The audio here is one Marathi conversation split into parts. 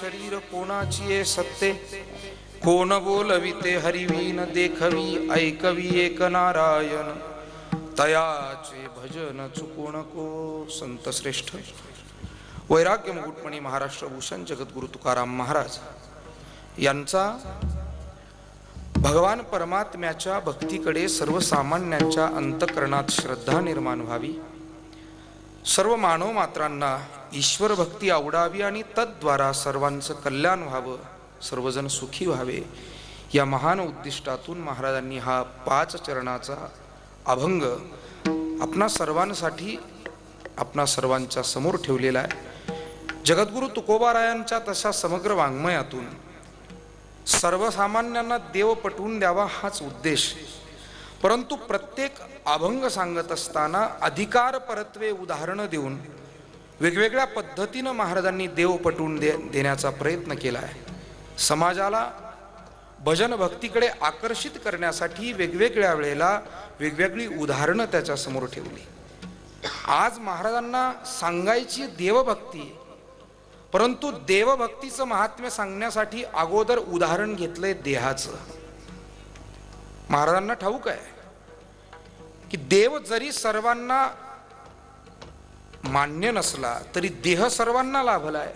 शरीर कोणाची ये सत्ते, कोण बोलविते हरिवीन देखवी ऐकवी एक नारायण, तयाचे भजन चुकू नको संत श्रेष्ठ। वैराग्य मुकुटमणी महाराष्ट्र भूषण जगद्गुरु तुकाराम महाराज यांचा भगवान परमात्म्याच्या भक्तीकडे सर्वसामान्यांच्या अंतःकरणात श्रद्धा निर्माण व्हावी, सर्व मानव मात्रांना ईश्वर भक्ती आवडावी आणि तद्वारा सर्वांचं कल्याण व्हावं, सर्वजन सुखी व्हावे, या महान उद्दिष्टातून महाराजांनी हा 5 चरणाचा अभंग आपणा सर्वांसाठी आपणा सर्वांच्या समोर ठेवलेला आहे। जगद्गुरु तुकोबारायांच्या तशा समग्र वाङ्मयातून सर्वसामान्यांना देव पटवून द्यावा हाच उद्देश, परंतु प्रत्येक अभंग सांगत असताना अधिकार परत्वे उदाहरण देऊन वेगवेगळ्या पद्धतीने महाराजांनी देव पटवून देण्याचा प्रयत्न केला आहे। समाजाला भजन भक्तीकडे आकर्षित करण्यासाठी वेगवेगळ्या वेळेला वेगवेगळी उदाहरणं त्याच्या समोर ठेवली। आज महाराजांना सांगायची देवभक्ती, परंतु देवभक्तीचं महात्म्य सांगण्यासाठी अगोदर उदाहरण घेतलंय देहाचं। महाराजांना ठाऊक आहे की देव जरी सर्वांना मान्य नसला तरी देह सर्वांना लाभलाय,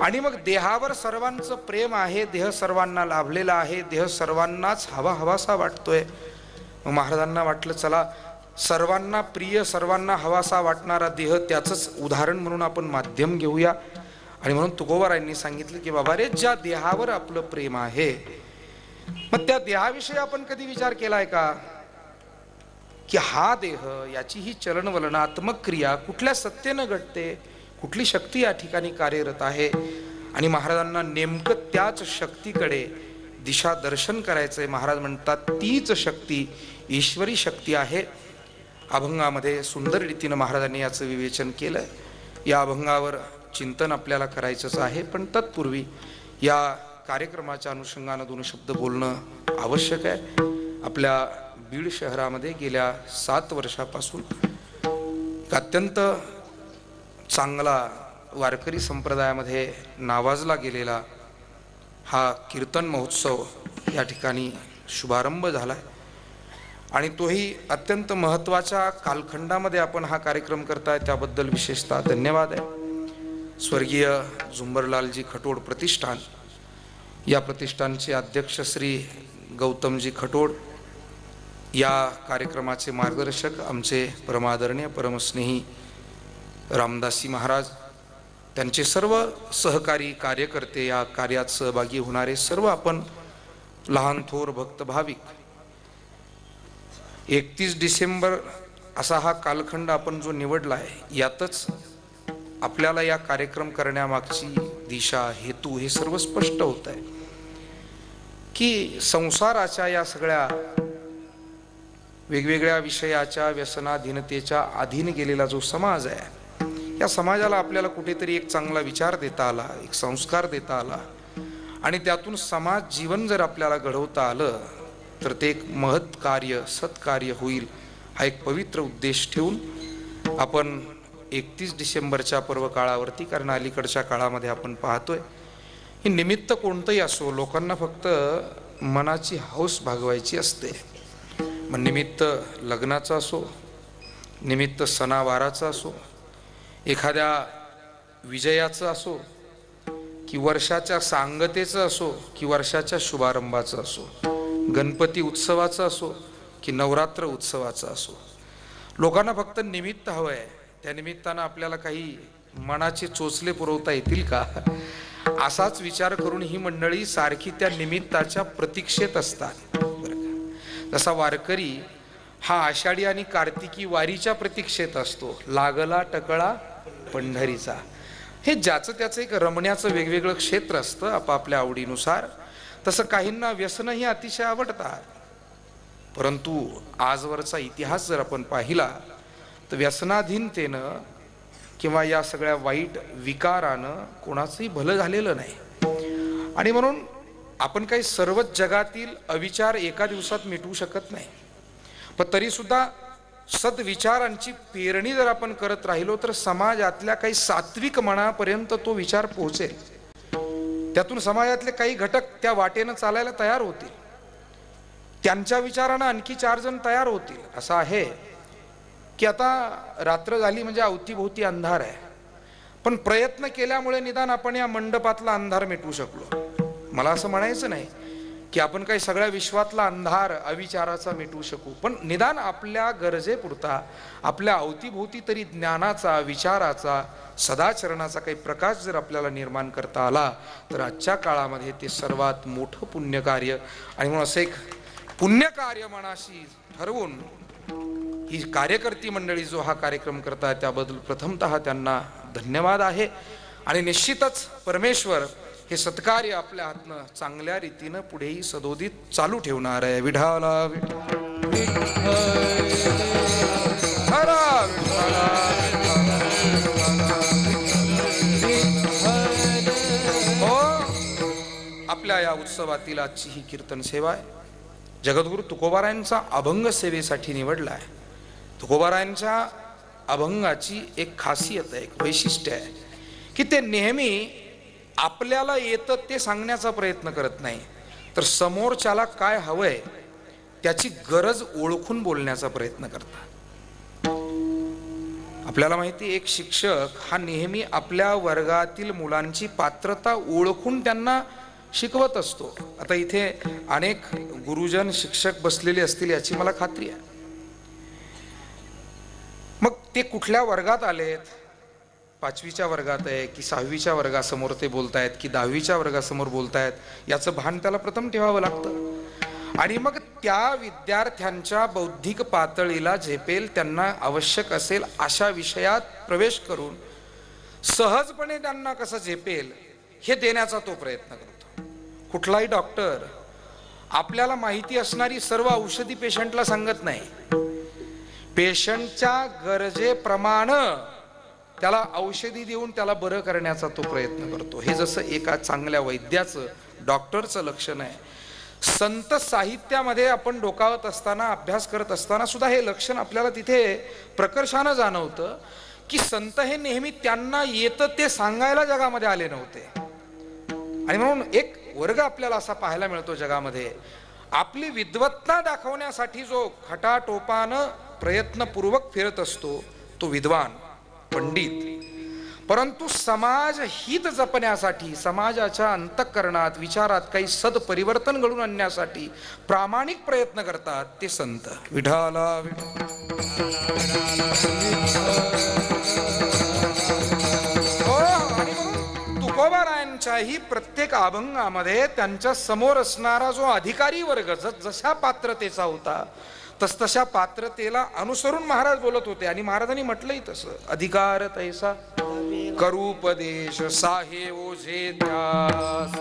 आणि मग देहावर सर्वांचं प्रेम आहे, देह सर्वांना लाभलेला आहे, देह सर्वांनाच हवा हवासा वाटतोय। मग महाराजांना वाटलं चला सर्वांना प्रिय सर्वांना हवासा वाटणारा देह त्याचंच उदाहरण म्हणून आपण माध्यम घेऊया, आणि म्हणून तुकोबारायांनी सांगितलं की बाबा रे, ज्या देहावर आपलं प्रेम आहे मग त्या देहाविषयी आपण कधी विचार केलाय का की हा देह याची ही चलनवलनात्मक क्रिया कुठल्या सत्तेनं घडते, कुठली शक्ती या ठिकाणी कार्यरत आहे, आणि महाराजांना नेमकं त्याच शक्तीकडे दिशा दर्शन करायचंय। महाराज म्हणतात तीच शक्ती ईश्वरी शक्ती आहे। अभंगामध्ये सुंदर रीतीनं महाराजांनी याचं विवेचन केलंय। या अभंगावर चिंतन आपल्याला करायचंच आहे, पण तत्पूर्वी या कार्यक्रमाच्या अनुषंगानं 2 शब्द बोलणं आवश्यक आहे। आपल्या बीड शहरामध्ये गेल्या 7 वर्षापासून अत्यंत चांगला वारकरी संप्रदायामध्ये नावाजला गेलेला हा कीर्तन महोत्सव या ठिकाणी शुभारंभ झाला, आणि तोही अत्यंत महत्त्वाच्या कालखंडामध्ये आपण हा कार्यक्रम करताय, त्याबद्दल विशेषतः धन्यवाद आहे। स्वर्गीय झुंबरलालजी खटोड प्रतिष्ठान, या प्रतिष्ठानचे अध्यक्ष श्री गौतमजी खटोड, या कार्यक्रमाचे मार्गदर्शक आमचे परमादरणीय परमस्नेही रामदासी महाराज, त्यांचे सर्व सहकारी कार्यकर्ते, या कार्यात सहभागी होणारे सर्व आपण लहान थोर भक्त भाविक, 31 डिसेंबर असा हा कालखंड आपण जो निवडला आहे, यातच आपल्याला या कार्यक्रम करण्यामागची दिशा हेतू हे सर्व स्पष्ट होत आहे की संसाराच्या या सगळ्या वेगवेगळ्या विषयाच्या व्यसनाधीनतेच्या अधीन गेलेला जो समाज आहे, या समाजाला आपल्याला कुठेतरी एक चांगला विचार देता आला, एक संस्कार देता आला, आणि त्यातून समाज जीवन जर आपल्याला घडवता आलं तर ते एक महत् कार्य सत्कार्य होईल, हा एक पवित्र उद्देश ठेवून आपण 31 डिसेंबरच्या पर्व काळावरती, कारण अलीकडच्या काळामध्ये आपण पाहतोय हे निमित्त कोणतंही असो, लोकांना फक्त मनाची हौस भागवायची असते। मग निमित्त लग्नाचं असो, निमित्त सणावाराचं असो, एखाद्या विजयाचं असो, की वर्षाच्या सांगतेचं असो, की वर्षाच्या शुभारंभाचं असो, गणपती उत्सवाचं असो की नवरात्र उत्सवाचं असो, लोकांना फक्त निमित्त हवं आहे। त्या निमित्तानं आपल्याला काही मनाचे चोचले पुरवता येतील का, असाच विचार करून ही मंडळी सारखी त्या निमित्ताच्या प्रतीक्षेत असतात। जसा वारकरी हा आषाढी आणि कार्तिकी वारीच्या प्रतीक्षेत असतो, लागला टकळा पंढरीचा, हे ज्याचं त्याचं एक रमण्याचं वेगवेगळं क्षेत्र असतं आपापल्या आवडीनुसार। तसं काहींना व्यसनही अतिशय आवडतात, परंतु आजवरचा इतिहास जर आपण पाहिला तर व्यसनाधीनतेनं किंवा या सगळ्या वाईट विकारानं कोणाचंही भलं झालेलं नाही, आणि म्हणून आपण काही सर्वच जगातील अविचार एका दिवसात मिटवू शकत नाही, पण तरी सुद्धा सद्विचारांची पेरणी जर आपण करत राहिलो तर समाजातल्या काही सात्विक मनापर्यंत तो विचार पोहोचेल. त्यातून समाजातले काही घटक त्या वाटेनं चालायला तयार होतील. त्यांच्या विचारानं आणखी 4 जण तयार होतील. असं आहे की आता रात्र झाली म्हणजे अवतीभोवती अंधार आहे, पण प्रयत्न केल्यामुळे निदान आपण या मंडपातला अंधार मिटवू शकलो. मला असं म्हणायचं नाही की आपण काही सगळ्या विश्वातला अंधार अविचाराचा मिटवू शकू, पण निदान आपल्या गरजेपुरता आपल्या अवतीभोवती तरी ज्ञानाचा, विचाराचा, सदाचरणाचा काही प्रकाश जर आपल्याला निर्माण करता आला तर आजच्या काळामध्ये ते सर्वात मोठं पुण्यकार्य. आणि म्हणून असं एक पुण्यकार्य मनाशी ठरवून ही कार्यकर्ती मंडळी जो हा कार्यक्रम करतात त्याबद्दल प्रथमतः त्यांना धन्यवाद आहे. आणि निश्चितच परमेश्वर हे सत्कार्य आपल्या हातनं चांगल्या रीतीनं पुढेही सदोदित चालू ठेवणार आहे. विठाला हो, आपल्या या उत्सवातील आजची ही कीर्तन सेवा आहे. जगद्गुरु तुकोबारायांचा अभंग सेवेसाठी निवडला आहे. तुकोबारायांच्या अभंगाची एक खासियत आहे, एक वैशिष्ट्य आहे की ते नेहमी आपल्याला येतं ते सांगण्याचा प्रयत्न करत नाही, तर समोरच्याला काय हवंय त्याची गरज ओळखून बोलण्याचा प्रयत्न करतात. आपल्याला माहिती, एक शिक्षक हा नेहमी आपल्या वर्गातील मुलांची पात्रता ओळखून त्यांना शिकवत असतो. आता इथे अनेक गुरुजन शिक्षक बसलेले असतील याची मला खात्री आहे. मग ते कुठल्या वर्गात आलेत, 5वीच्या वर्गात आहे की 6वीच्या वर्गासमोर ते बोलतायत की 10वीच्या वर्गासमोर बोलतायत, याचं भान त्याला प्रथम ठेवावं लागतं. आणि मग त्या विद्यार्थ्यांच्या बौद्धिक पातळीला झेपेल, त्यांना आवश्यक असेल अशा विषयात प्रवेश करून सहजपणे त्यांना कसं झेपेल हे देण्याचा तो प्रयत्न करतो. कुठलाही डॉक्टर आपल्याला माहिती असणारी सर्व औषधी पेशंटला सांगत नाही. पेशंटच्या गरजेप्रमाणे त्याला औषधी देऊन त्याला बरं करण्याचा तो प्रयत्न करतो. हे जसं एका चांगल्या वैद्याचं, डॉक्टरचं लक्षण आहे. संत साहित्यामध्ये आपण डोकावत असताना, अभ्यास करत असताना सुद्धा हे लक्षण आपल्याला तिथे प्रकर्षानं जाणवतं की संत हे नेहमी त्यांना येतं ते सांगायला जगामध्ये आले नव्हते. आणि म्हणून एक वर्ग आपल्याला असा पाहायला मिळतो जगामध्ये, आपली विद्वत्ता दाखवण्यासाठी जो खटाटोपानं प्रयत्नपूर्वक फिरत असतो तो विद्वान, पंडित. परंतु समाज हित जपण्यासाठी, समाजाच्या अंतःकरणात, विचारात काही सदपरिवर्तन घडून आणण्यासाठी प्रामाणिक प्रयत्न करतात ते संत. विठाला तुकोबारायांच्याही प्रत्येक अभंगामध्ये त्यांच्या समोर असणारा जो अधिकारी वर्ग जशा पात्रतेचा होता तसतशा पात्रतेला अनुसरून महाराज बोलत होते. आणि महाराजांनी म्हटलंही तसं, अधिकार तैसा करूपदेश साहे ओझे ध्यास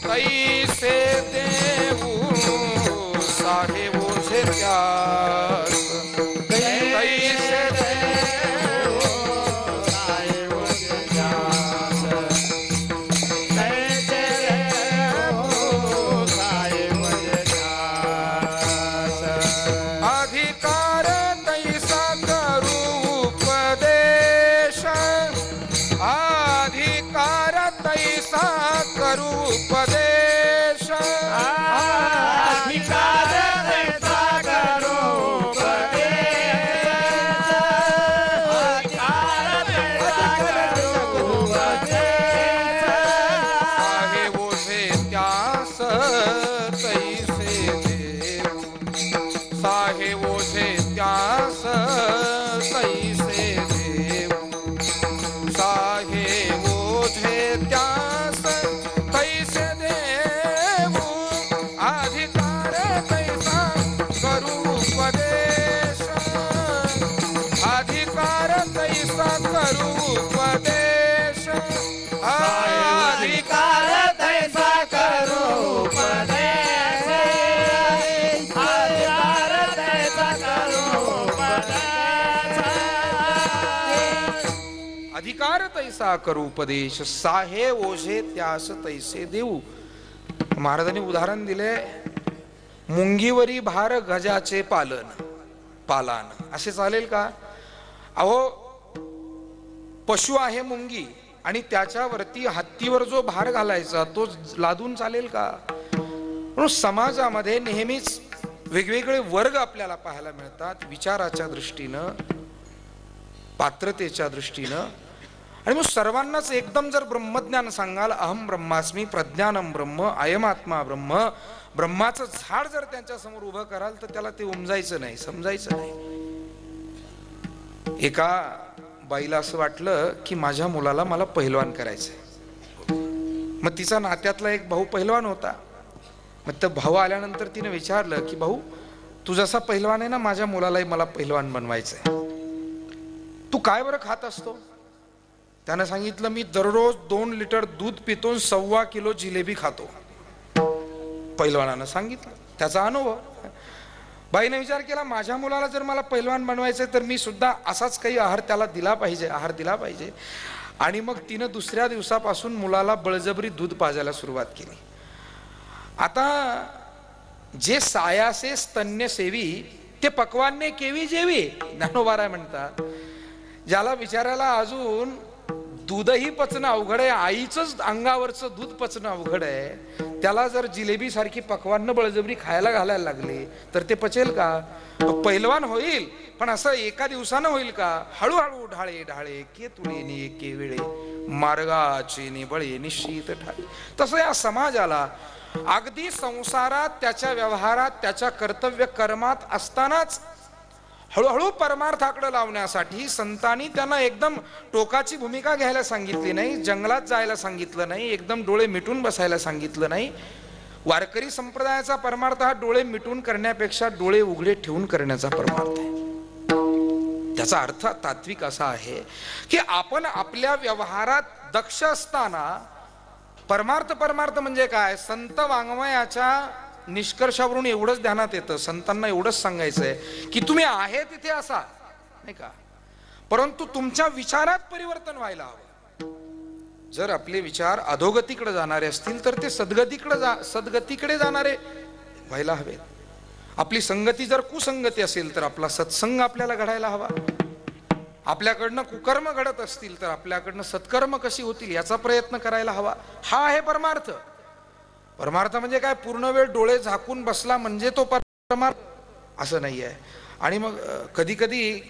तैसे देऊ साहे ओझे ध्यास तैसे उपदेश अधिकार तैसा करो साहे ओझे त्यास तैसे देऊ साहे ओझे त्यास तैसे देऊ साहे ओझे त्यास तैसे देऊ अधिकार तैसा करू उपदेश अधिकार तैसा करू उपदेश अधिकार तैसा करू उपदेश अधिकार तैसा करू उपदेश अधिकार तैसा करू उपदेश साहे ओझे त्यास तैसे देऊ. महाराजांनी उदाहरण दिले, मुंगीवरी भार गजाचे पालन. पालान असे चालेल का? अहो पशु आहे मुंगी आणि त्याच्यावरती हत्तीवर जो भार घालायचा तो लादून चालेल का? म्हणून समाजामध्ये नेहमीच वेगवेगळे वर्ग आपल्याला पाहायला मिळतात, विचाराच्या दृष्टीनं, पात्रतेच्या दृष्टीनं. आणि मग सर्वांनाच एकदम जर ब्रह्मज्ञान सांगाल, अहम ब्रह्मास्मी प्रज्ञानम ब्रह्म अयमात्मा ब्रह्म, ब्रह्माचं झाड जर त्यांच्या समोर उभं कराल तर त्याला ते उमजायचं नाही, समजायचं नाही. एका बाईला असं वाटलं की माझ्या मुलाला मला पहिलवान करायचंय. मग तिचा नात्यातला एक भाऊ पहिलवान होता. मग तो भाऊ आल्यानंतर तिने विचारलं की भाऊ तू जसा पहिलवान आहे ना, माझ्या मुलालाही मला पहिलवान बनवायचंय. तू काय बरं खात असतो? त्यानं सांगितलं मी दररोज 2 लिटर दूध पितो, 1.25 किलो जिलेबी खातो. पहिलवानानं सांगितलं त्याचा अनुभव. बाईने विचार केला माझ्या मुलाला जर मला पहिलवान बनवायचंय तर मी सुद्धा असाच काही आहार त्याला दिला पाहिजे, आहार दिला पाहिजे. आणि मग तिनं दुसऱ्या दिवसापासून मुलाला बळजबरी दूध पाजायला सुरुवात केली. आता जे सायासे स्तन्य सेवी ते पक्वान्ने केवी जेवी, ज्ञानोबा म्हणतात. ज्याला बिचारायला अजून दूधही पचणं अवघड आहे, आईचंच अंगावरचं दूध पचणं अवघड आहे, त्याला जर जिलेबी सारखी पक्वान्न बळजबरी खायला घालायला लागले तर ते पचेल का? पहिलवान होईल पण असं एका दिवसानं होईल का? हळूहळू ढाळे ढाळे के तुळे एके वेळे मार्गाचे निबळे निश्चित ठाई. तसं या समाजाला अगदी संसारात, त्याच्या व्यवहारात, त्याच्या कर्तव्य कर्मात असतानाच हळूहळू परमार्थाकडे लावण्यासाठी संतांनी त्यांना एकदम टोकाची भूमिका घ्यायला सांगितली नाही, जंगलात जायला सांगितलं नाही, एकदम डोळे मिटून बसायला सांगितलं नाही. वारकरी संप्रदायाचा परमार्थ हा डोळे मिटून करण्यापेक्षा डोळे उघडे ठेवून करण्याचा परमार्थ आहे. त्याचा अर्थ तात्विक असा आहे की आपण आपल्या व्यवहारात दक्ष असताना परमार्थ म्हणजे काय? संत वाङ्मयाच्या निष्कर्षावरून एवढंच ध्यानात येतं, संतांना एवढंच सांगायचंय की तुम्ही आहे तिथे असा नाही का, परंतु तुमच्या विचारात परिवर्तन व्हायला हवं. जर आपले विचार अधोगतीकडे जाणारे असतील तर ते सद्गतीकडे जाणारे व्हायला हवेत. आपली संगती जर कुसंगती असेल तर आपला सत्संग आपल्याला घडायला हवा. आपल्याकडनं कुकर्म घडत असतील तर आपल्याकडनं सत्कर्म कशी होतील याचा प्रयत्न करायला हवा. हा आहे परमार्थ. परमार्थ म्हणजे काय? पूर्ण वेळ डोळे झाकून बसला म्हणजे तो परमार्थ असं नाही आहे. आणि मग कधी कधी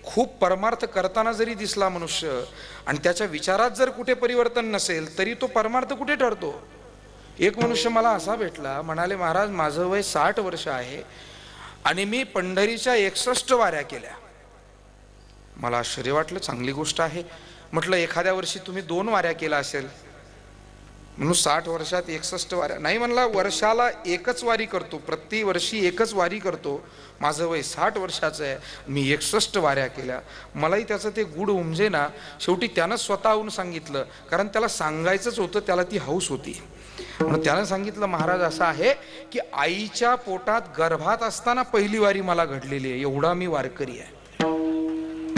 खूप परमार्थ करताना जरी दिसला मनुष्य आणि त्याच्या विचारात जर कुठे परिवर्तन नसेल तरी तो परमार्थ कुठे ठरतो? एक मनुष्य मला असा भेटला, म्हणाले महाराज माझं वय 60 वर्ष आहे आणि मी पंढरीच्या 61 वाऱ्या केल्या. मला आश्चर्य वाटलं, चांगली गोष्ट आहे. म्हटलं एखाद्या वर्षी तुम्ही 2 वाऱ्या केला असेल म्हणून 60 वर्षात 61 वाऱ्या नाही. म्हणला वर्षाला एकच वारी करतो, प्रति वर्षी एकच वारी करतो. माझं वय 60 वर्षाचं आहे, मी 61 वाऱ्या केल्या. मलाही त्याचं ते गुढ उमजे ना. शेवटी त्यानं स्वतःहून सांगितलं, कारण त्याला सांगायचंच होतं, त्याला ती हौस होती. म्हणून त्यानं सांगितलं महाराज असं आहे की आईच्या पोटात गर्भात असताना पहिली वारी मला घडलेली आहे, एवढा मी वारकरी आहे.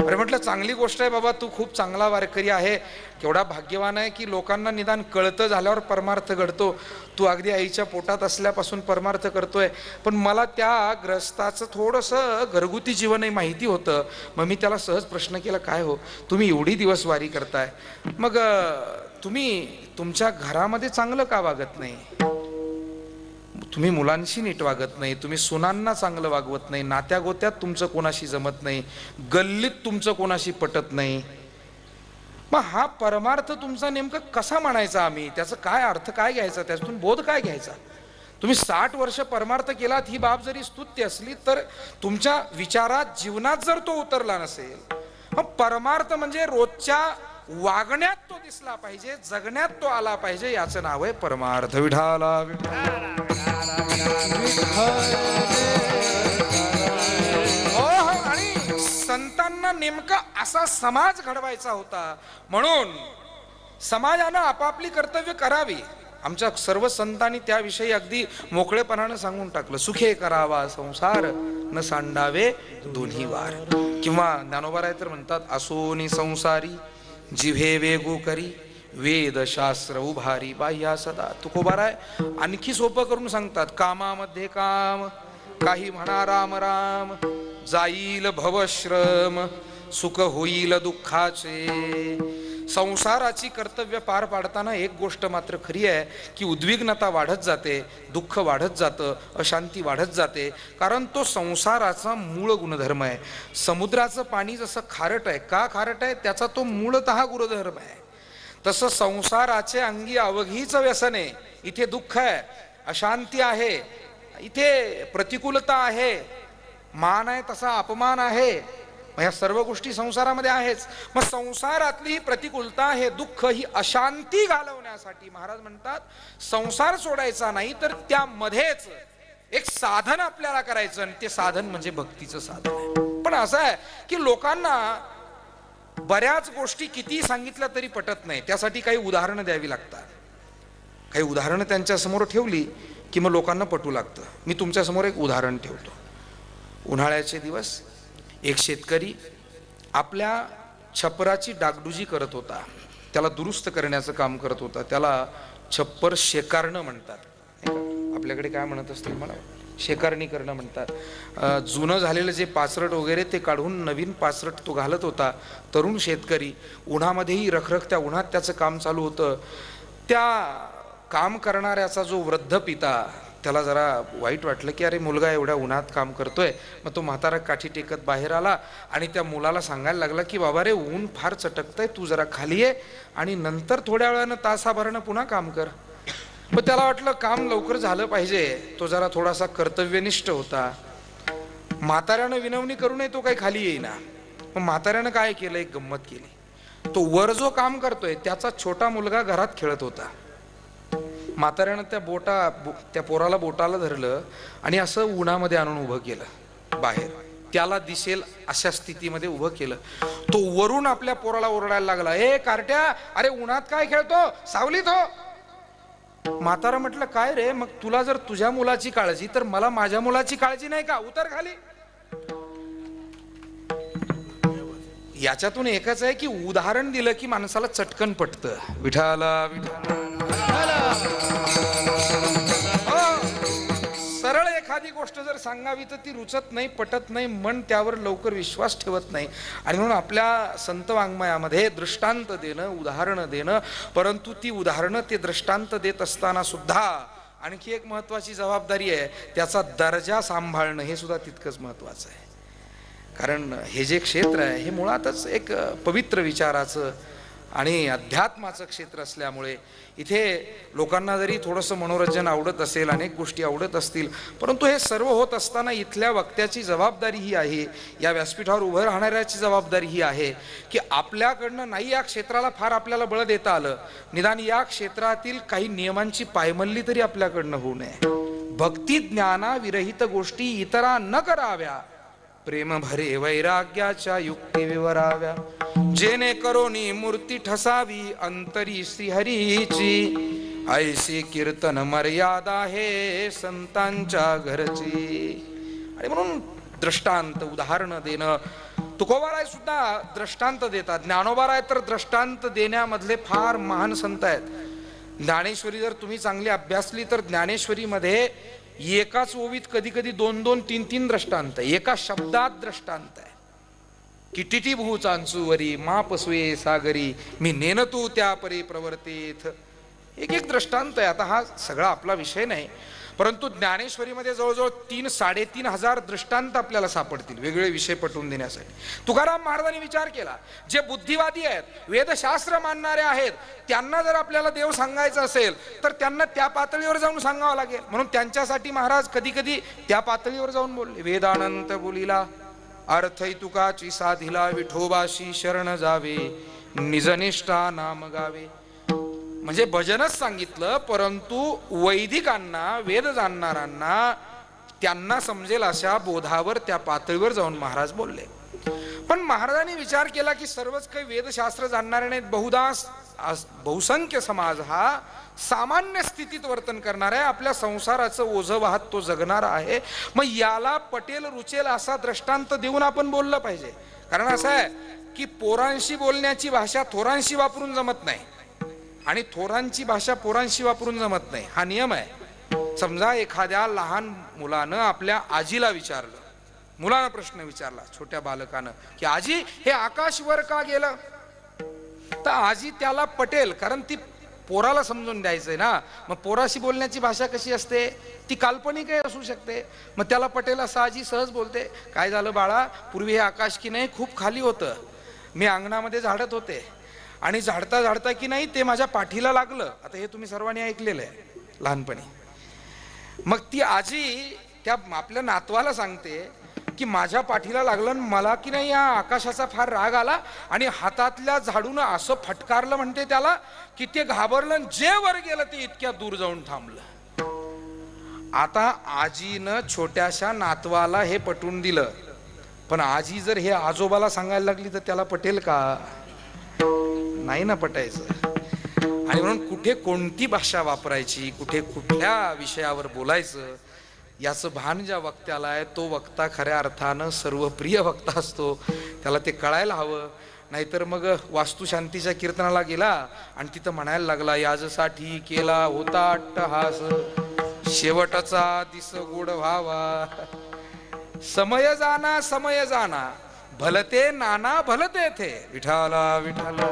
अरे म्हटलं चांगली गोष्ट आहे बाबा, तू खूप चांगला वारकरी आहे, केवढा भाग्यवान आहे की लोकांना निदान कळतं झाल्यावर परमार्थ घडतो. तू अगदी आईच्या पोटात असल्यापासून परमार्थ करतोय. पण मला त्या ग्रस्ताचं थोडंसं घरगुती जीवनही माहिती होतं. मग मी त्याला सहज प्रश्न केला, काय हो तुम्ही एवढी दिवस वारी करताय, मग तुम्ही तुमच्या घरामध्ये चांगलं का वागत नाही? तुम्ही मुलांशी नीट वागत नाही, तुम्ही सुनांना चांगलं वागवत नाही, नात्या गोत्यात तुमचं कोणाशी जमत नाही, गल्लीत तुमचं कोणाशी पटत नाही. मग हा परमार्थ तुमचा नेमका कसा म्हणायचा आम्ही? त्याचा काय अर्थ काय घ्यायचा? त्यातून बोध काय घ्यायचा? तुम्ही 60 वर्ष परमार्थ केलात ही बाब जरी स्तुत्य असली तर तुमच्या विचारात जीवनात जर तो उतरला नसेल, मग परमार्थ म्हणजे रोजच्या वागण्यात तो दिसला पाहिजे, जगण्यात तो आला पाहिजे, याचं नाव आहे परमार्थ. विठाला आणि संतांना नेमका असा समाज घडवायचा होता. म्हणून समाजानं आपापली कर्तव्य करावी. आमच्या सर्व संतांनी त्याविषयी अगदी मोकळेपणानं सांगून टाकलं. सुखे करावा संसार न सांडावे दोन्ही वार. किंवा ज्ञानोबा तर म्हणतात, असोनी संसारी जिव्हे वेगू करी वेद शास्त्र उभारी बाह्या सदा. तुकोबाराय आणखी सोपं करून सांगतात, कामामध्ये काम काही म्हणा राम राम, जाईल भवश्रम सुख होईल दुःखाचे. संसाराची कर्तव्य पार पाडताना एक गोष्ट मात्र खरी आहे की उद्विग्नता वाढत जाते, दुःख वाढत जातं, अशांती वाढत जाते, कारण तो संसाराचा मूळ गुणधर्म आहे. समुद्राचं पाणी जसं खारट आहे, का खारट आहे? त्याचा तो मूळतः गुणधर्म आहे. तसं संसाराचे अंगी अवघीच व्यसन आहे. इथे दुःख आहे, अशांती आहे, इथे प्रतिकूलता आहे, मान आहे तसा अपमान आहे, ह्या सर्व गोष्टी संसारामध्ये आहेच. मग संसारातली ही प्रतिकूलता, हे दुःख, ही अशांती घालवण्यासाठी महाराज म्हणतात संसार सोडायचा नाही, तर त्यामध्येच एक साधन आपल्याला करायचं, आणि ते साधन म्हणजे भक्तीचं साधन आहे. पण असं आहे की लोकांना बऱ्याच गोष्टी किती सांगितल्या तरी पटत नाही, त्यासाठी काही उदाहरणं द्यावी लागतात. काही उदाहरणं त्यांच्या समोर ठेवली की मग लोकांना पटू लागतं. मी तुमच्या समोर एक उदाहरण ठेवतो. उन्हाळ्याचे दिवस एक शेतकरी आपल्या छप्पराची डागडुजी करत होता, त्याला दुरुस्त करण्याचं काम करत होता. त्याला छप्पर शेकारणं म्हणतात. आपल्याकडे काय म्हणत असतील मला, शेकारणी करणं म्हणतात. जुनं झालेलं जे पाचरट वगैरे ते काढून नवीन पाचरट तो घालत होता. तरुण शेतकरी उन्हामध्येही रखरखत्या उन्हात त्याचं काम चालू होतं. त्या काम करणाऱ्याचा जो वृद्ध पिता, त्याला जरा वाईट वाटलं की अरे मुलगा एवढ्या उन्हात काम करतोय. मग तो म्हातारा काठी टेकत बाहेर आला आणि त्या मुलाला सांगायला लागला की बाबा रे, ऊन फार चटकतंय, तू जरा खाली ये आणि नंतर थोड्या वेळानं तासाभरानं पुन्हा काम कर. मग त्याला वाटलं काम लवकर झालं पाहिजे, तो जरा थोडासा कर्तव्यनिष्ठ होता. म्हाताऱ्यानं विनवणी करूनही तो काही खाली येईना. मग म्हाताऱ्यानं काय केलं, एक गंमत केली. तो वर जो काम करतोय त्याचा छोटा मुलगा घरात खेळत होता. म्हाताऱ्यानं त्या पोराला बोटाला धरलं आणि असं उन्हामध्ये आणून उभं केलं बाहेर, त्याला दिसेल अशा स्थितीमध्ये उभं केलं. तो वरून आपल्या पोराला ओरडायला लागला, ए कार्ट्या, अरे उन्हात काय खेळतो, सावलीत हो. म्हातारा म्हटलं काय रे, मग तुला जर तुझ्या मुलाची काळजी तर मला माझ्या मुलाची काळजी नाही का, उतर खाली. याच्यातून एकच आहे की उदाहरण दिलं की माणसाला चटकन पटतं. विठाला सरळ एखादी गोष्ट जर सांगावी तर ती रुचत नाही, पटत नाही, मन त्यावर लवकर विश्वास ठेवत नाही. आणि म्हणून आपल्या संत वाङ्मयामध्ये दृष्टांत देणं, उदाहरणं देणं, परंतु ती उदाहरणं ते दृष्टांत देत असताना सुद्धा आणखी एक महत्वाची जबाबदारी आहे, त्याचा दर्जा सांभाळणं, हे सुद्धा तितकंच महत्वाचं आहे. कारण हे जे क्षेत्र आहे हे मुळातच एक पवित्र विचाराचं आणि अध्यात्माचं क्षेत्र असल्यामुळे इथे लोकांना जरी थोडंसं मनोरंजन आवडत असेल, अनेक गोष्टी आवडत असतील, परंतु हे सर्व होत असताना इथल्या वक्त्याची जबाबदारी ही आहे, या व्यासपीठावर उभं राहणाऱ्याची जबाबदारी ही आहे की आपल्याकडनं नाही या क्षेत्राला फार आपल्याला बळ देता आलं, निदान या क्षेत्रातील काही नियमांची पायमल्ली तरी आपल्याकडनं होऊ नये. भक्ती ज्ञाना विरहित गोष्टी इतरा न कराव्या, प्रेम भरे वैराग्याच्या युक्ती विवराव्या, जेणे करोनी मूर्ती ठसावी अंतरी श्रीहरीची, ऐसी कीर्तन मर्यादा हे संतांच्या घरची. आणि म्हणून दृष्टांत, उदाहरणं देणं. तुकोबाराय सुद्धा दृष्टांत देतात, ज्ञानोबाराय तर दृष्टांत देण्यामधले फार महान संत आहेत. ज्ञानेश्वरी जर तुम्ही चांगली अभ्यासली तर ज्ञानेश्वरीमध्ये एकाच ओवीत कधी कधी 2-2, 3-3 दृष्टांत, एका शब्दात दृष्टांत आहे. किटिटी भू चांचूवरी मापस्वे सागरी, मी नेन तू त्या परी प्रवर्तेथ. एक दृष्टांत आहे. आता हा सगळा आपला विषय नाही, परंतु ज्ञानेश्वरीमध्ये जवळजवळ 3-3.5 हजार दृष्टांत आपल्याला सापडतील वेगवेगळे विषय पटवून देण्यासाठी. तुकाराम महाराजांनी विचार केला, जे बुद्धिवादी आहेत, वेदशास्त्र मानणारे आहेत, त्यांना जर आपल्याला देव सांगायचा असेल तर त्यांना त्या पातळीवर जाऊन सांगावं लागेल. म्हणून त्यांच्यासाठी महाराज कधी कधी त्या पातळीवर जाऊन बोलले. वेदानंत बोलिला अर्थै तुकाची साधिला, विठोबाशी शरण जावे, निजनिष्ठा नाम गावे. म्हणजे भजनच सांगितलं, परंतु वैदिकांना, वेद जाणणाऱ्यांना, त्यांना समजेल अशा बोधावर, त्या पातळीवर जाऊन महाराज बोलले. पण महाराजांनी विचार केला की सर्वच काही वेदशास्त्र जाणणारे नाहीत. बहुसंख्य समाज हा सामान्य स्थितीत वर्तन करणार आहे, आपल्या संसाराचं ओझं वाहत तो जगणार आहे. मग याला पटेल रुचेल असा दृष्टांत देऊन आपण बोललं पाहिजे. कारण असं आहे की पोरांशी बोलण्याची भाषा थोरांशी वापरून जमत नाही आणि थोरांची भाषा पोरांशी वापरून जमत नाही, हा नियम आहे. समजा एखाद्या लहान मुलानं आपल्या आजीला विचारलं मुलानं प्रश्न विचारला छोट्या बालकानं की आजी हे आकाश वर का गेलं. तर आजी त्याला पटेल, कारण ती पोराला समजून द्यायचंय ना. मग पोराशी बोलण्याची भाषा कशी असते, ती काल्पनिक असू शकते. मग त्याला पटेल असं आजी सहज बोलते, काय झालं बाळा, पूर्वी हे आकाश की नाही खूप खाली होतं, मी अंगणामध्ये झाडत होते आणि झाडता झाडता की नाही ते माझ्या पाठीला लागलं. आता हे तुम्ही सर्वांनी ऐकलेलं आहे लहानपणी. मग ती आजी त्या आपल्या नातवाला सांगते की माझ्या पाठीला लागलं, मला की नाही या आकाशाचा फार राग आला आणि हातातल्या झाडून असं फटकारलं म्हणते त्याला की ते घाबरलं, जे वर गेलं ते इतक्या दूर जाऊन थांबलं. आता आजीनं छोट्याशा नातवाला हे पटवून दिलं, पण आजी जर हे आजोबाला सांगायला लागली तर त्याला पटेल का, नाही ना पटायचं. आणि म्हणून कुठे कोणती भाषा वापरायची, कुठे कुठल्या विषयावर बोलायचं याचं भान ज्या वक्त्याला आहे तो वक्ता खऱ्या अर्थानं सर्वप्रिय वक्ता असतो. त्याला ते कळायला हवं. नाहीतर मग वास्तुशांतीच्या कीर्तनाला गेला आणि तिथं म्हणायला लागला, याजसाठी केला होता अट्टहास, शेवटचा दिस गोड व्हावा, समय जाना भलते नाना भलते थे, विठाला विठाला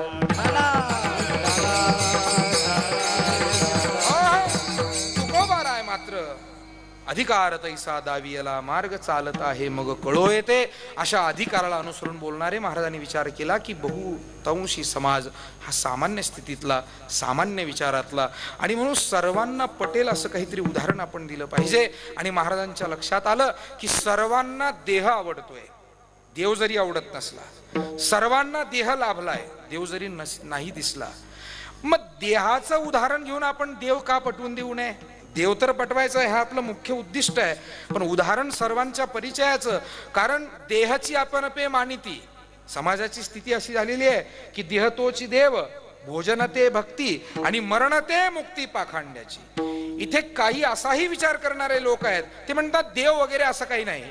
तुकोबार आहे मात्र अधिकार तैसा दावियला, मार्ग चालत आहे मग कळो येते. अशा अधिकाराला अनुसरून बोलणारे महाराजांनी विचार केला की बहुतांशी समाज हा सामान्य स्थितीतला, सामान्य विचारातला, आणि म्हणून सर्वांना पटेल असं काहीतरी उदाहरण आपण दिलं पाहिजे. आणि महाराजांच्या लक्षात आलं की सर्वांना देह आवडतोय, देव जरी आवडत नसला, सर्वांना देह लाभलाय, देव जरी नाही दिसला, मग देहाचं उदाहरण घेऊन आपण देव का पटवून देऊ नये. देव तर पटवायचं हे आपलं मुख्य उद्दिष्ट आहे, पण उदाहरण सर्वांच्या परिचयाचं. कारण देहाची आपण पे मानिती, समाजाची स्थिती अशी झालेली आहे की देह तोची देव, भोजन ते भक्ती आणि मरण ते मुक्ती पाखांड्याची. इथे काही असाही विचार करणारे लोक आहेत, ते म्हणतात देव वगैरे असं काही नाही.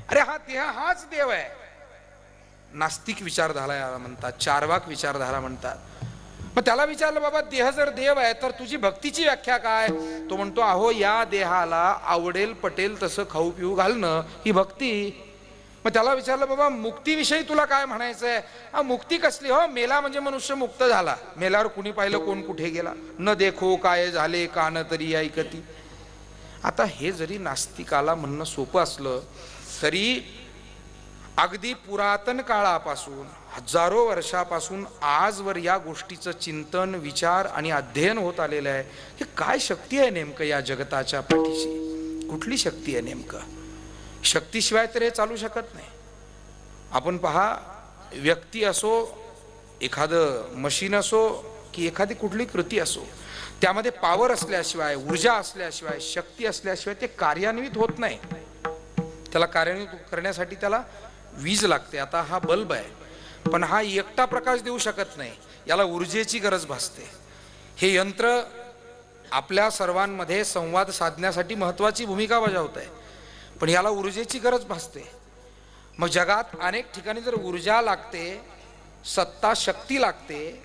अरे हा देह हाच देव आहे. नास्तिक विचारधारा म्हणतात, चार्वाक विचारधारा म्हणतात. मग त्याला विचारलं, बाबा देह जर देव आहे तर तुझी भक्तीची व्याख्या काय. तो म्हणतो, अहो या देहाला आवडेल पटेल तसं खाऊ पिऊ घालणं ही भक्ती. मग त्याला विचारलं, बाबा मुक्तीविषयी तुला काय म्हणायचंय. मुक्ती कसली हो, मेला म्हणजे मनुष्य मुक्त झाला, मेल्यावर कुणी पाहिलं कोण कुठे गेला, न देखो काय झाले कान तरी ऐकती. आता हे जरी नास्तिकाला म्हणणं सोपं असलं तरी अगदी पुरातन काळापासून हजारो वर्षापासून आजवर या गोष्टीचं चिंतन, विचार आणि अध्ययन होत आलेलं आहे. हे काय शक्ती आहे नेमकं या जगताच्या पाठीशी, कुठली शक्ती आहे नेमकं. शक्तीशिवाय तर हे चालू शकत नाही. आपण पहा, व्यक्ती असो, एखादं मशीन असो की एखादी कुठली कृती असो, त्यामध्ये पॉवर असल्याशिवाय, ऊर्जा असल्याशिवाय, शक्ती असल्याशिवाय ते कार्यान्वित होत नाही. त्याला कार्यान्वित करण्यासाठी त्याला वीज लागते. आता हा बल्ब आहे, पण हा एकटा प्रकाश देऊ शकत नाही, याला ऊर्जेची गरज भासते. हे यंत्र आपल्या सर्वांमध्ये संवाद साधण्यासाठी महत्वाची भूमिका बजावत आहे, पण याला ऊर्जेची गरज भासते. मग जगात अनेक ठिकाणी जर ऊर्जा लागते, सत्ता शक्ती लागते,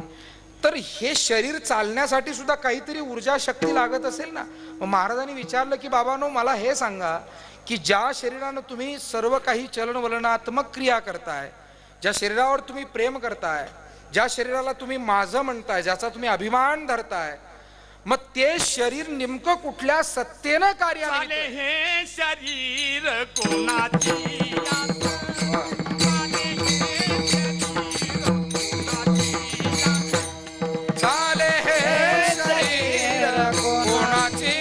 तर हे शरीर चालण्यासाठी सुद्धा काहीतरी ऊर्जा शक्ती लागत असेल ना. मग महाराजांनी विचारलं की बाबांनो, मला हे सांगा की ज्या शरीरानं तुम्ही सर्व काही चलनवलनात्मक क्रिया करताय, ज्या शरीरावर तुम्ही प्रेम करताय, ज्या शरीराला तुम्ही माझं म्हणताय, ज्याचा तुम्ही अभिमान धरताय, मग ते शरीर नेमकं कुठल्या सत्तेनं कार्यान्वित आहे. हे शरीर कोणाची चाले हे शरीर कोणाची,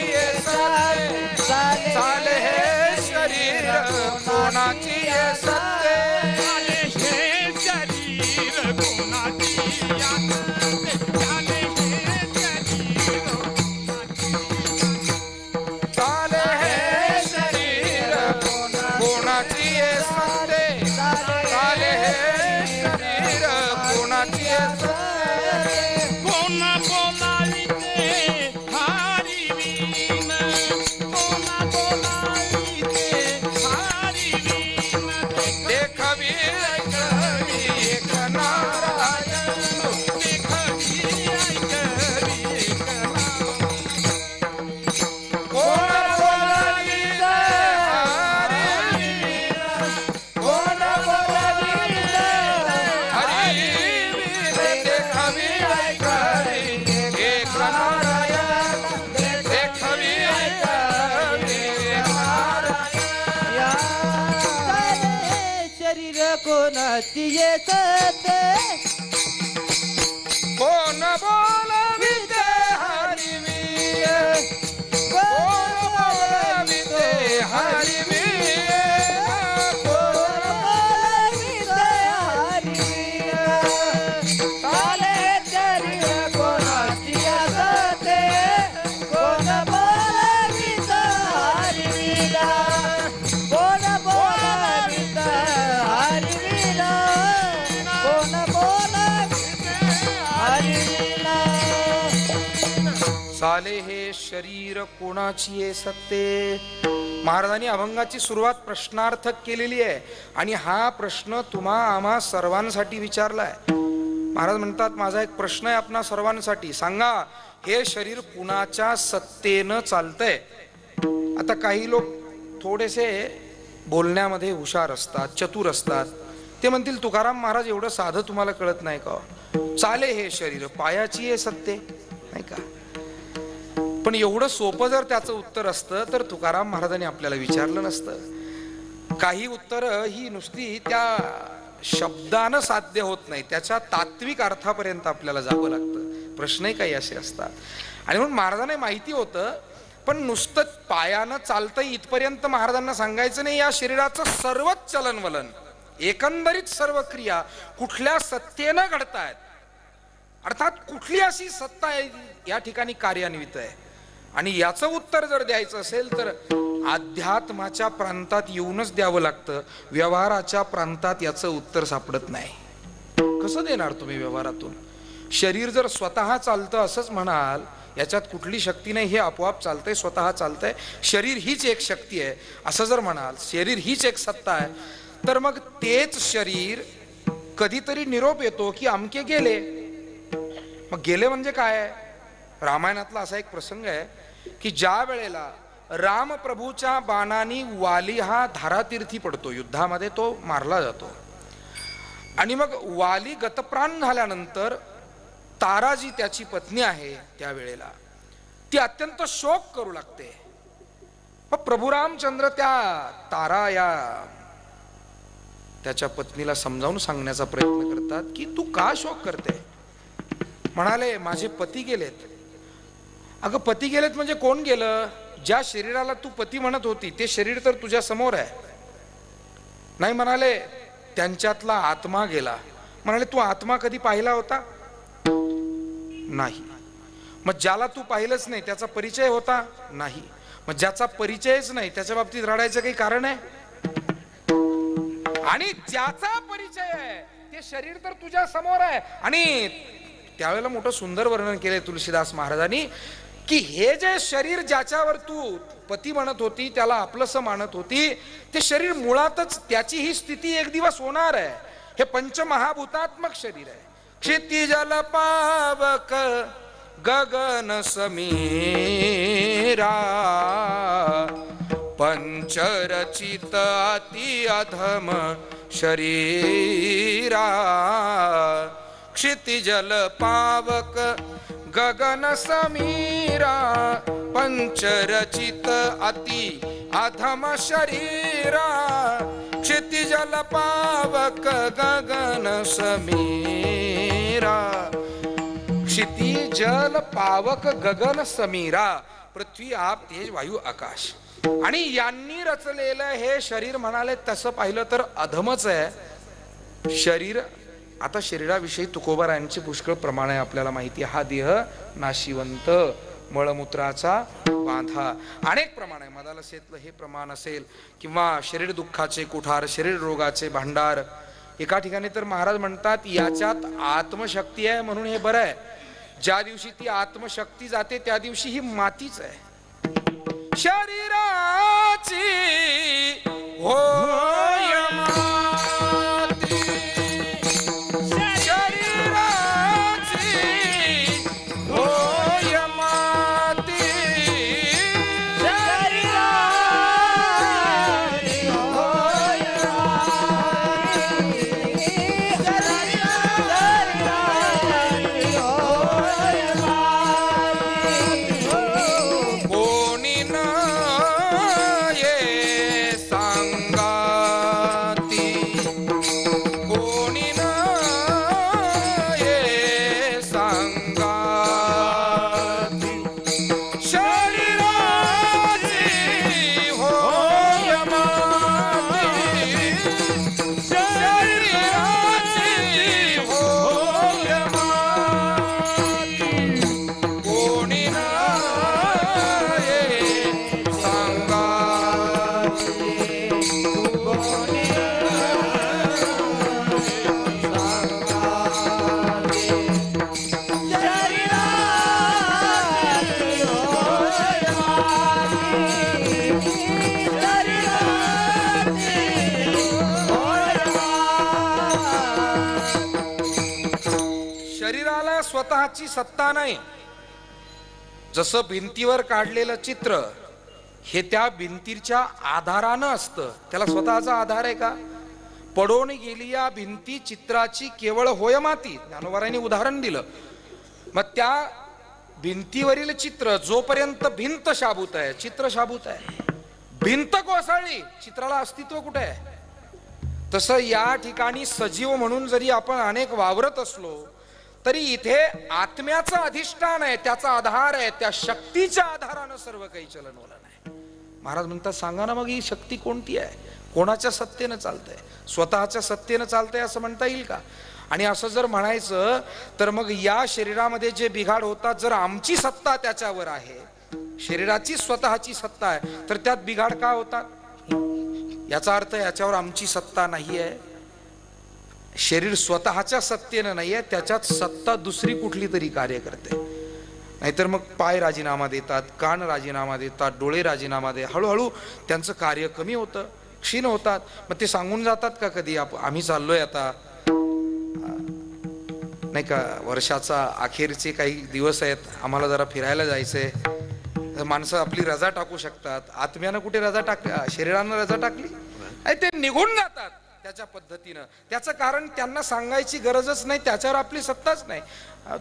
चाले हे शरीर कोणाची सत्ते, हे शरीर कोणाची चाले हे शरीर कोणाची सत्ते. नारायण देखवी या शरीर कोणाची येते कोण बोलविते हरिवी कोण बोलविते हरिवी चाले हे शरीर कोणाची आहे सत्ते. महाराजांनी अभंगाची सुरुवात प्रश्नार्थक केलेली आहे आणि हा प्रश्न तुम्हा आम्हा सर्वांसाठी विचारलाय. महाराज म्हणतात माझा एक प्रश्न आहे आपणा सर्वांसाठी, सांगा हे शरीर कुणाच्या सत्तेनं चालतंय. आता काही लोक थोडेसे बोलण्यामध्ये हुशार असतात, चतुर असतात, ते म्हणतील तुकाराम महाराज एवढं साधं तुम्हाला कळत नाही का, चाले हे शरीर पायाची आहे सत्ते नाही का. पण एवढं सोपं जर त्याचं उत्तर असतं तर तुकाराम महाराजांनी आपल्याला विचारलं नसतं. काही उत्तर ही नुसती त्या शब्दानं साध्य होत नाही, त्याच्या तात्विक अर्थापर्यंत आपल्याला जावं लागतं. प्रश्नही काही असे असतात आणि म्हणून महाराजांना माहिती होतं. पण नुसतं पायानं चालतं इथपर्यंत महाराजांना सांगायचं नाही. या शरीराचं सर्वच चलनवलन एकंदरीत सर्व क्रिया कुठल्या सत्तेनं घडतायत, अर्थात कुठली अशी सत्ता या ठिकाणी कार्यान्वित आहे. आणि याचं उत्तर जर द्यायचं असेल तर अध्यात्माच्या प्रांतात येऊनच द्यावं लागतं. व्यवहाराच्या प्रांतात याचं उत्तर सापडत नाही. कसं देणार तुम्ही व्यवहारातून? शरीर जर स्वतः चालतं असंच म्हणाल, याच्यात कुठली शक्ती नाही, हे आपोआप चालतंय, स्वतः चालतंय, शरीर हीच एक शक्ती आहे असं जर म्हणाल, शरीर हीच एक सत्ता आहे, तर मग तेच शरीर कधीतरी निरोप येतो की अमके गेले. मग गेले म्हणजे काय? रामायणातला असा एक प्रसंग आहे की ज्या वेळेला रामप्रभूच्या बाणाने वाली हा धारातीर्थी पडतो, युद्धामध्ये तो मारला जातो, आणि मग वाली गतप्राण झाल्यानंतर तारा जी त्याची पत्नी आहे त्यावेळेला ती अत्यंत शोक करू लागते. मग प्रभू रामचंद्र त्या तारा या त्याच्या पत्नीला समजावून सांगण्याचा प्रयत्न करतात की तू का शोक करते. म्हणाले माझे पती गेलेत. अगं पती गेलेत म्हणजे कोण गेलं? ज्या शरीराला तू पती म्हणत होती ते शरीर तर तुझ्या समोर आहे. नाही म्हणाले त्यांच्यातला आत्मा गेला. म्हणाले तू आत्मा कधी पाहिला होता? नाही. मग ज्याला तू पाहिलंच नाही त्याचा परिचय होता? नाही. मग ज्याचा परिचयच नाही त्याच्या बाबतीत रडायचं काही कारण आहे? आणि ज्याचा परिचय आहे ते शरीर तर तुझ्या समोर आहे. आणि त्यावेळेला मोठं सुंदर वर्णन केलंय तुलसीदास महाराजांनी की हे जे शरीर ज्याच्यावर तू पती म्हणत होती, त्याला आपलंसं मानत होती, ते शरीर मुळातच त्याची ही स्थिती एक दिवस होणार आहे. हे पंचमहाभूतात्मक शरीर आहे. क्षितिजल पावक गगन समीरा पंचरचित अति अधम शरीरा. क्षितिजल पावक गगन समीरा पंचरचित अति अधम शरीरा. क्षितिजल पावक गगन समीरा. क्षिति जल पावक गगन समीरा, पृथ्वी आप तेज वायू आकाश. आणि यांनी रचलेलं हे शरीर म्हणाले तसं पाहिलं तर अधमच आहे शरीर. आता शरीराविषयी तुकोबारायांचे पुष्कळ प्रमाण आहे आपल्याला माहिती आहे. हा देह नाशिवंत, मळमूत्राचा बांधा, अनेक प्रमाण आहे. मदालसेतलं हे प्रमाण असेल किंवा शरीर दुःखाचे कुठार, शरीर रोगाचे भांडार. एका ठिकाणी तर महाराज म्हणतात याच्यात आत्मशक्ती आहे म्हणून हे बरं आहे. ज्या दिवशी ती आत्मशक्ती जाते त्या दिवशी ही मातीच आहे. शरीराची होय माती, शरीराची होय माती, शरीराची होय माती, शरीराची होय माती. स्वतःची सत्ता नाही. जसं भिंतीवर काढलेलं चित्र हे त्या भिंतीच्या आधारानं असतं, त्याला स्वतःचा आधार आहे का? पडून गेली या भिंती चित्राची केवळ होय माती. ज्ञानोबारांनी उदाहरण दिलं. मग त्या भिंतीवरील चित्र जोपर्यंत भिंत शाबूत आहे, चित्र शाबूत आहे. भिंत कोसळली, चित्राला अस्तित्व कुठे आहे? तसं या ठिकाणी सजीव म्हणून जरी आपण अनेक वावरत असलो तरी इथे आत्म्याचं अधिष्ठान आहे, त्याचा आधार आहे, त्या शक्तीच्या आधारानं सर्व काही चलनवलन आहे. महाराज म्हणतात सांगा ना मग ही शक्ती कोणती आहे? कोणाच्या सत्तेनं चालतंय? स्वतःच्या सत्तेनं चालतंय असं म्हणता येईल का? आणि असं जर म्हणायचं तर मग या शरीरामध्ये जे बिघाड होतात, जर आमची सत्ता त्याच्यावर आहे, शरीराची स्वतःची सत्ता आहे, तर त्यात बिघाड का होतात? याचा अर्थ याच्यावर आमची सत्ता नाही आहे. शरीर स्वतःच्या सत्तेनं नाही आहे, त्याच्यात सत्ता दुसरी कुठली तरी कार्य करते. नाहीतर मग पाय राजीनामा देतात, कान राजीनामा देतात, डोळे राजीनामा देतात, हळूहळू त्यांचं कार्य कमी होतं, क्षीण होतात. मग ते सांगून जातात का कधी आम्ही चाललोय आता नाही का, वर्षाचा अखेरचे काही दिवस आहेत, आम्हाला जरा फिरायला जायचंय. माणसं आपली रजा टाकू शकतात. आत्म्यानं कुठे रजा टाकली? शरीरानं रजा टाकली? ते निघून जातात त्याच्या पद्धतीनं. त्याचं कारण त्यांना सांगायची गरजच नाही, त्याच्यावर आपली सत्ताच नाही.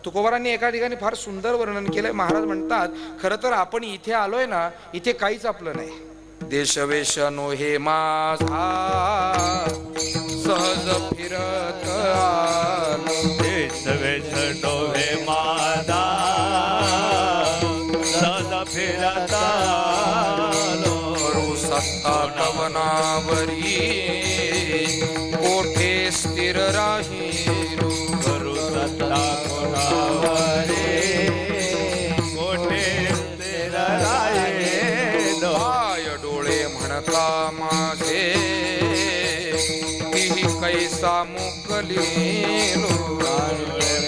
तुकोबारांनी एका ठिकाणी फार सुंदर वर्णन केलंय. महाराज म्हणतात खरं तर आपण इथे आलोय ना, इथे काहीच आपलं नाही. देशवेश नोहे माझा सहज फिरत आलो, देशवेश नोहे माझा सहज फिरत आलो, करू सत्ता कवनावरी कोठे स्थिर राहिलो, करू सत्ता कोणावरी कोठे स्थिर राहिलो, पाय डोळे म्हणता माझे तीही कैसा मुकलेलो,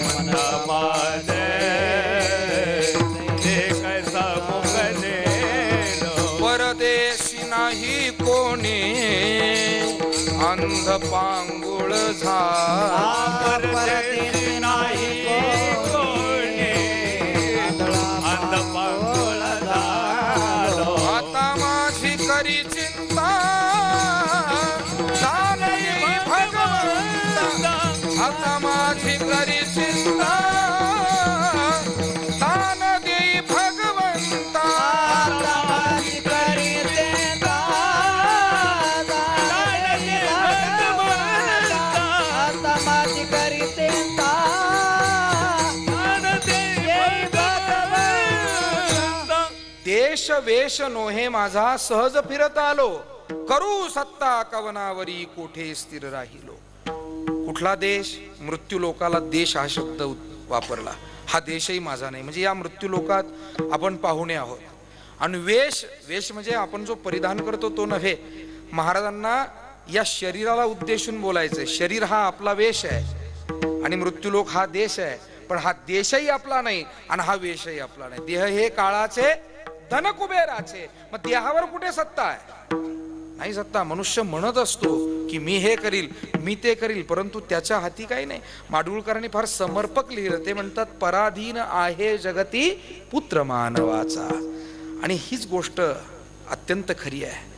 म्हणता माझे ते कैसा मुकलेलो, परदेशी नाही कोणी अंध पांगुळ झाला, परदेशी नाही कोणी अंध पांगुळ झालो, आता माझी करी चिंता झाली भगवंता, आता माझी करी चिंता दान देई भगवंता, आता माझी करी चिंता आता माझी करी चिंता देश वेश नोहे माझा सहज फिरत आलो, करू सत्ता कवनावरी कोठे स्थिर राहिलो. कुठला देश? मृत्यू लोकाला देश हा शब्द वापरला. हा देशही माझा नाही, म्हणजे या मृत्यू लोकात आपण पाहुणे आहोत. आणि वेश, वेश म्हणजे आपण जो परिधान करतो तो नव्हे. महाराजांना या शरीराला उद्देशून बोलायचंय. शरीर हा आपला वेश आहे आणि मृत्यूलोक हा देश आहे. पण हा देशही आपला नाही आणि हा वेशही आपला नाही. देह हे काळाचे धनकुबेराचे. मग देहावर कुठे सत्ता आहे? नाही सत्ता. मनुष्य म्हणत असतो की मी हे करील, मी ते करील, परंतु त्याच्या हाती काही नाही. माडगुळकरांनी फार समर्पक लिहिलं. ते म्हणतात पराधीन आहे जगती पुत्र मानवाचा. आणि हीच गोष्ट अत्यंत खरी आहे.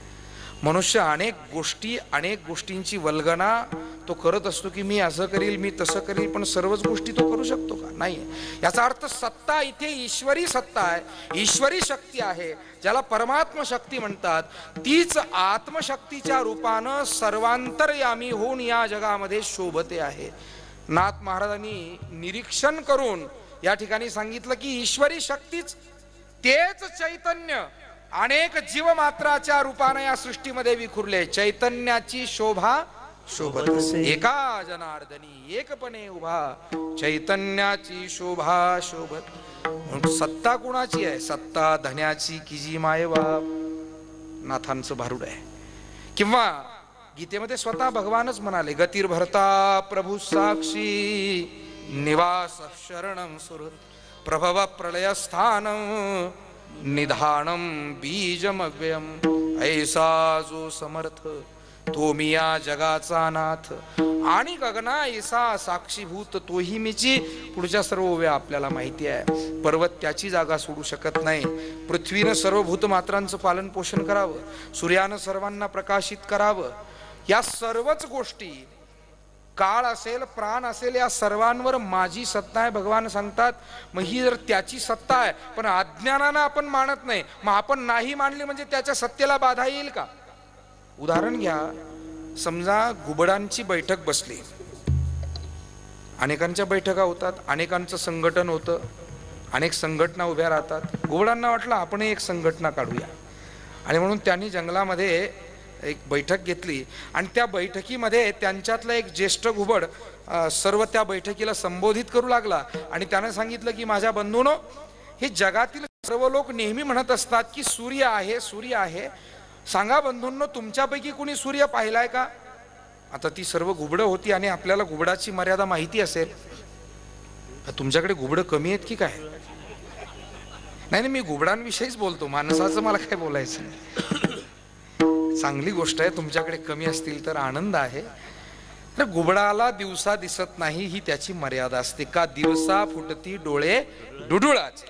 मनुष्य अनेक गोष्टींची वल्गना तो करत असतो की मी असं करील, मी तसं करील, पण सर्वच गोष्टी तो करू शकतो का? नाही. याचा अर्थ सत्ता इथे ईश्वरी सत्ता आहे, ईश्वरी शक्ती आहे, ज्याला परमात्म शक्ती म्हणतात. तीच आत्मशक्तीच्या रूपानं सर्वांतर्यामी होऊन या जगामध्ये शोभते आहे. नाथ महाराजांनी निरीक्षण करून या ठिकाणी सांगितलं की ईश्वरी शक्तीच, तेच चैतन्य अनेक जीवमात्राच्या रूपाने या सृष्टीमध्ये विखुरले. चैतन्याची शोभा शोभत एका जनार्दनी एकपणे उभा, चैतन्याची शोभा शोभत. सत्ता कुणाची आहे? सत्ता धन्याची किजी माय बाप. नाथांचं भारूड आहे. किंवा गीतेमध्ये स्वतः भगवानच म्हणाले गतिर्भरता प्रभू साक्षी निवास शरणं सुरत प्रभव प्रलय स्थानं निधानम बीजमव्ययम. ऐसा जो समर्थ तो मी या जगाचा नाथ आणि गगना ऐसा साक्षीभूत तोही मीची. पुढच्या सर्व ओव्या आपल्याला माहिती आहे. पर्वत त्याची जागा सोडू शकत नाही. पृथ्वीनं सर्व भूतमात्रांचं पालन पोषण करावं. सूर्यानं सर्वांना प्रकाशित करावं. या सर्वच गोष्टी, काळ असेल, प्राण असेल, या सर्वांवर माझी सत्ता आहे भगवान सांगतात. मग ही जर त्याची सत्ता आहे पण अज्ञानानं आपण मानत नाही, मग आपण नाही मानली म्हणजे त्याच्या सत्तेला बाधा येईल का? उदाहरण घ्या. समजा घुबडांची बैठक बसली. अनेकांच्या बैठका होतात, अनेकांचं संघटन होतं, अनेक संघटना उभ्या राहतात. घुबडांना वाटलं आपण एक संघटना काढूया आणि म्हणून त्यांनी जंगलामध्ये एक बैठक घेतली आणि त्या बैठकीमध्ये त्यांच्यातला एक ज्येष्ठ घुबड सर्व त्या बैठकीला संबोधित करू लागला आणि त्याने सांगितलं की माझ्या बंधूंनो, हे जगातील सर्व लोक नेहमी म्हणत असतात की सूर्य आहे, सूर्य आहे. सांगा बंधूंनो, तुमच्यापैकी कोणी सूर्य पाहिलाय का? आता ती सर्व घुबडं होती आणि आपल्याला घुबडाची मर्यादा माहिती असेल. तुमच्याकडे घुबडं कमी आहेत की काय? नाही, मी घुबडांविषयीच बोलतो, माणसाचं मला काय बोलायचं नाही. चांगली गोष्ट आहे, तुमच्याकडे कमी असतील तर आनंद आहे. तर घुबडाला दिवसा दिसत नाही ही त्याची मर्यादा असते. का दिवसा फुटती डोळे डुडुळाचे.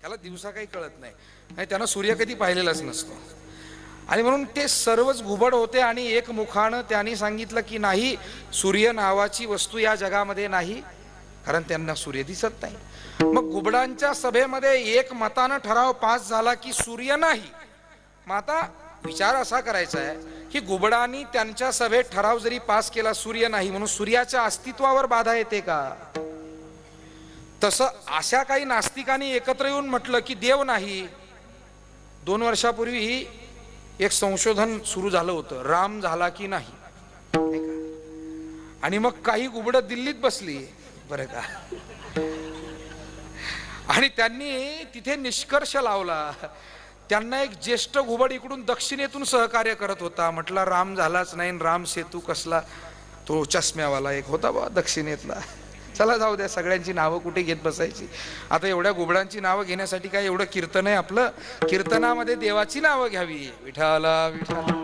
त्याला दिवसा काही कळत नाही, त्यानं सूर्य कधी पाहिलेलाच नसतो. आणि म्हणून ते सर्वच घुबड होते आणि एक मुखानं त्यांनी सांगितलं की नाही, सूर्य नावाची वस्तू या जगामध्ये नाही, कारण त्यांना सूर्य दिसत नाही. मग घुबडांच्या सभेमध्ये एक मतानं ठराव पास झाला की सूर्य नाही. मग आता विचार असा करायचा आहे की घुबडांनी त्यांच्या सभेत ठराव जरी पास केला सूर्य नाही म्हणून, सूर्याच्या अस्तित्वावर बाधा येते का? तसं अशा काही नास्तिकांनी एकत्र येऊन म्हटलं की देव नाही. 2 वर्षापूर्वी एक संशोधन सुरू झालं होतं, राम झाला की नाही. आणि मग काही घुबडं दिल्लीत बसली बरं का, आणि त्यांनी तिथे निष्कर्ष लावला. त्यांना एक ज्येष्ठ घुबड इकडून दक्षिणेतून सहकार्य करत होता. म्हटलं राम झालाच नाही, राम सेतू कसला? तो चष्म्यावाला एक होता बा दक्षिणेतला. चला जाऊ द्या, सगळ्यांची नावं कुठे घेत बसायची. आता एवढ्या घुबडांची नावं घेण्यासाठी काय एवढं कीर्तन आहे आपलं? कीर्तनामध्ये देवाची नावं घ्यावी. विठाला विठाला.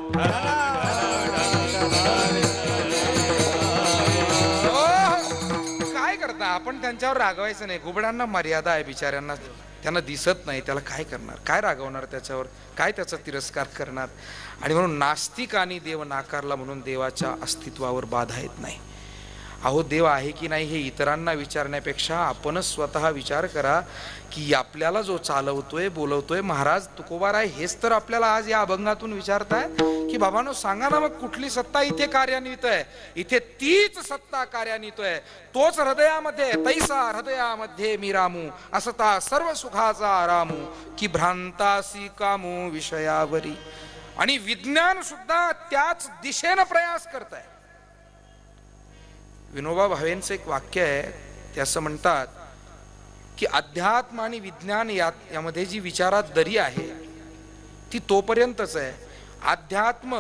काय करता आपण? त्यांच्यावर रागवायचं नाही. घुबडांना मर्यादा आहे बिचाऱ्यांना, त्यांना दिसत नाही, त्याला काय करणार? काय रागवणार त्याच्यावर? काय त्याचा तिरस्कार करणार? आणि म्हणून नास्तिकांनी देव नाकारला म्हणून देवाच्या अस्तित्वावर बाधा येत नाही. अहो, देव आहे की नाही हे इतरांना विचारण्यापेक्षा आपणच स्वतः विचार करा की आपल्याला जो चालवतोय, बोलवतोय महाराज तुकोबाराय, हेच तर आपल्याला आज या अभंगातून विचारताय की बाबांनो सांगा ना, मग कुठली सत्ता इथे कार्यान्वित आहे? इथे तीच सत्ता कार्यान्वित आहे. तोच हृदयामध्ये, तैसा हृदयामध्ये मी रामू, असता सर्व सुखाचा आरामू, की भ्रांतासी कामू विषयावरी. आणि विज्ञान सुद्धा त्याच दिशेनं प्रयास करत आहे. विनोबा भावेंचं एक वाक्य आहे, ते असं म्हणतात की अध्यात्म आणि विज्ञान यामध्ये जी विचारात दरी आहे ती तोपर्यंतच आहे. अध्यात्म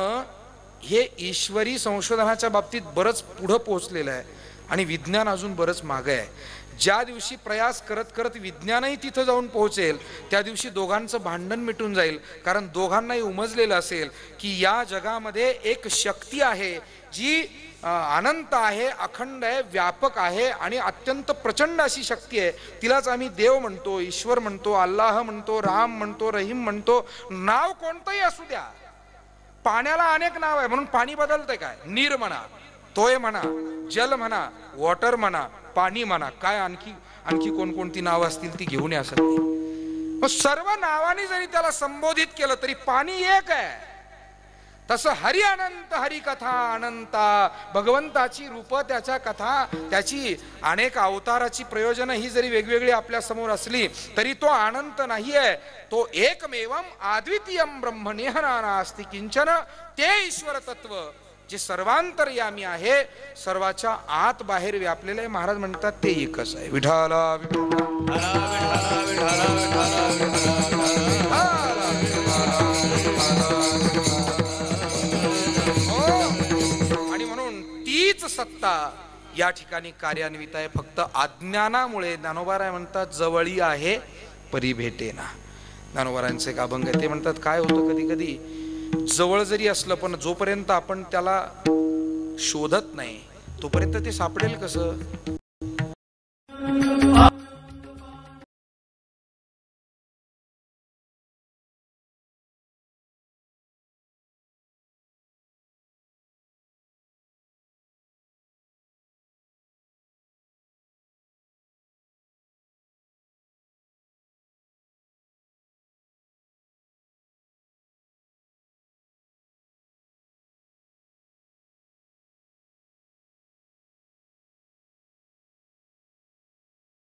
हे ईश्वरी संशोधनाच्या बाबतीत बरंच पुढं पोहोचलेलं आहे आणि विज्ञान अजून बरंच मागे आहे. ज्या दिवशी प्रयास करत करत विज्ञानही तिथं जाऊन पोहोचेल त्या दिवशी दोघांचं भांडण मिटून जाईल. कारण दोघांनाही उमजलेलं असेल की या जगामध्ये एक शक्ती आहे जी अनंत आहे, अखंड आहे, व्यापक आहे आणि अत्यंत प्रचंड अशी शक्ती आहे. तिलाच आम्ही देव म्हणतो, ईश्वर म्हणतो, अल्लाह म्हणतो, राम म्हणतो, रहीम म्हणतो. नाव कोणतंही असू द्या. पाण्याला अनेक नाव आहे म्हणून पाणी बदलतंय काय? नीर म्हणा, तोय म्हणा, जल म्हणा, वॉटर म्हणा, पाणी म्हणा, काय आणखी कोणकोणती नावं असतील ती घेऊन या सगळी. सर्व नावाने जरी त्याला संबोधित केलं तरी पाणी एक आहे. तसं हरी अनंत, हरी कथा अनंता. भगवंताची रूप, त्याच्या कथा, त्याची अनेक अवताराची प्रयोजन ही जरी वेगवेगळी आपल्या समोर असली तरी तो अनंत नाही आहे. तो एकमेवम अद्वितीयम ब्रह्म नेहना नास्ति किंचन. ते ईश्वर तत्व जे सर्वांतर्यामी आहे, सर्वाच्या आत बाहेर व्यापलेले आहे. महाराज म्हणतात ते एकच आहे. विठाला सत्ता या ठिकाणी कार्यान्वित आहे. फक्त अज्ञानामुळे ज्ञानोबाराय म्हणतात जवळी आहे परी भेटेना. ज्ञानोबारायांचे एक अभंग आहे, ते म्हणतात काय होतं कधी कधी जवळ जरी असलं पण जोपर्यंत आपण त्याला शोधत नाही तोपर्यंत ते सापडेल कसं?